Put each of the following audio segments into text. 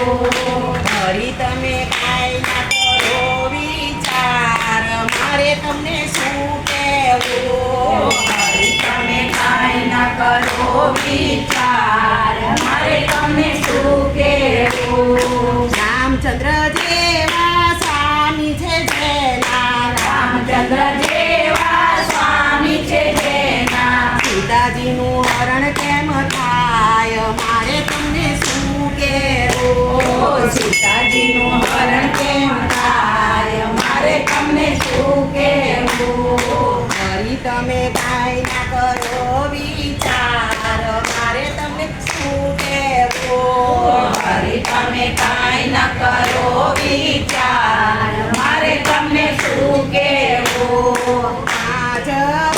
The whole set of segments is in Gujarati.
હરી તમે કાંઈ ના કરો વિચાર, મારે તમને શું કહેવું? હરી તમે કાંઈ ના કરો વિચાર, મારે તમને શું કહેવું? રામચંદ્ર જેવા સ્વામી છે જેના, રામચંદ્ર જેવા સ્વામી છે જેના, સીતાજીનું હરણ કેમ થાય, મારે તમને શું કહેવું? સીતાજીનું હરણ કેમ થાય, મારે તમને શું કહેવું? હરી તમે કાંઈ ના કરો વિચાર, મારે તમને શું કહેવું? હરી તમે કાંઈ ના કરો વિચાર, મારે તમને શું કહેવું? પાંચ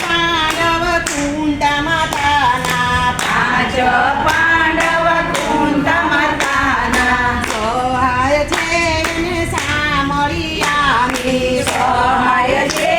પાંડવ કુંતા માતાના, પાંચ પાંડવ કુંતા માતાના, સહાય છે એને સાંભળ્યાની, સહાય છે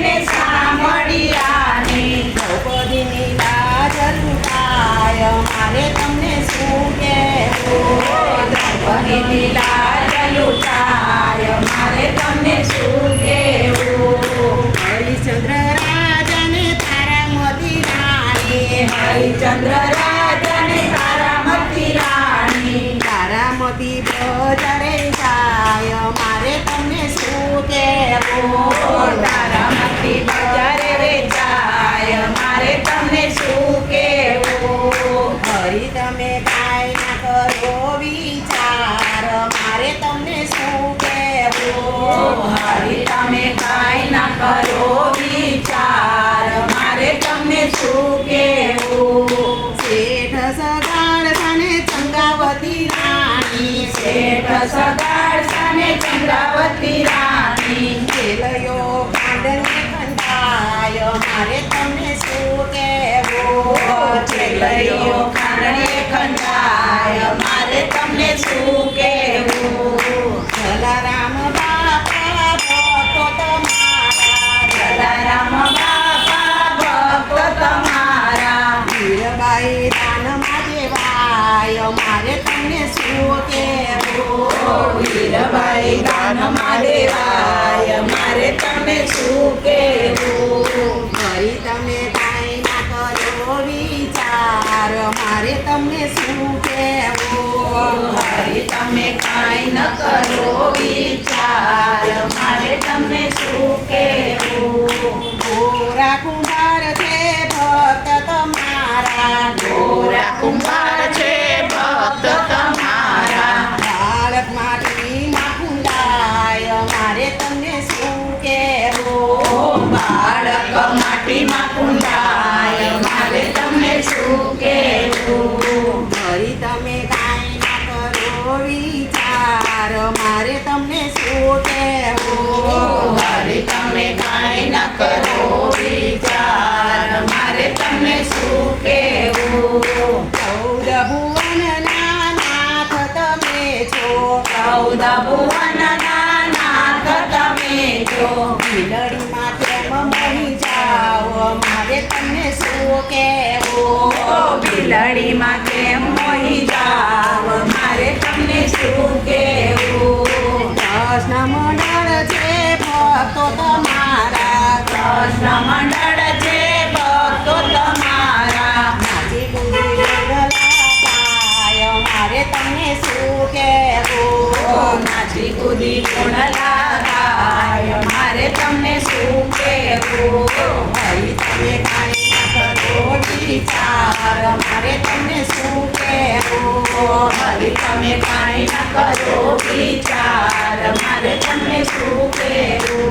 ને સાંભળ્યાની, દ્રૌપદીની લાજ લૂંટાય, મારે તમને શું કહેવું? દ્રૌપદીની લાજ લૂંટાય, મારે તમને શું કહેવું? હરિશ્ચંદ્ર રાજાને તારામતી રાણી, હરિચંદ્ર રાજાને તારામતી રાણી, તારામતી બજારે જાય, મારે તમને શું કહેવું? તારામતી બજારે વેચાય, મારે તમને શું કહેવું? હરી તમે કાંઈ ના કરો વિચાર, મારે તમને શું કહેવું? હરી તમે કાંઈ ના કરો વિચાર, મારે તમને શું કહેવું? શેઠ સગાડસાને ચંદ્રાવતી રાણી, શેઠ સગાડસાને ચંદ્રાવતી રાણી, ખેલયો કાંડને ખંડાય, મારે તમને શું કહેવું? છેલ્લૈયો ખાંડણે ખંડાય, મારે તમને શું કહેવું? જલારામ બાપા ભક્તો તમારા, જલારામ બાપા ભક્ત તમારા, વીરબાઈ દાનમાં દેવાય, મારે તમને શું કહેવું? વીરબાઈ દાનમાં દેવાય, મારે તમને શું કહેવું? હરી તમે કાંઈ ના કરો વિચાર, મારે તમને શું કહેવું? હરી તમે કાંઈ ન કરો વિચાર, મારે તમને શું કહેવું? ગોરા કુંભાર છે ભક્ત તમારા, ગોરા કુંભાર છે ભક્ત તમારા, બાળક માટીમાં કુંડાય, મારે તમને શું કહેવું? બાળક માટીમાં કુંડાય, મારે તમને શું કહેવું? હરી તમે કાંઈ ના કરો વિચાર, મારે તમને શું કહેવું? હરી તમે કાંઈ ન કરો વિચાર, મારે તમને શું કહેવું? ચૌદ ભુવનના નાથ તમે છો, ચૌદ ભુવનના નાથ તમે છો, બિલડીમાં કેમ મોહી જાઓ, મારે તમને શું કહેવું? બિલાડીમાં કેમ મોહી જાવ, મારે તમને શું કહેવું? કૃષ્ણ મંડળ છે ભક્તો તમારા, કૃષ્ણ મંડળ છે ભક્તો તમારા, નાચી કૂદી ડગલા ગાય, મારે તમને શું કહેવું? નાચી કૂદી ગુણ લગાય, મારે તમને શું કહેવું? હરી તમે કાંઈ ના કરો વિચાર, મારે તમને શું કહેવું? હરી તમે કાંઈ ન કરો વિચાર, મારે તમને શું કહેવું?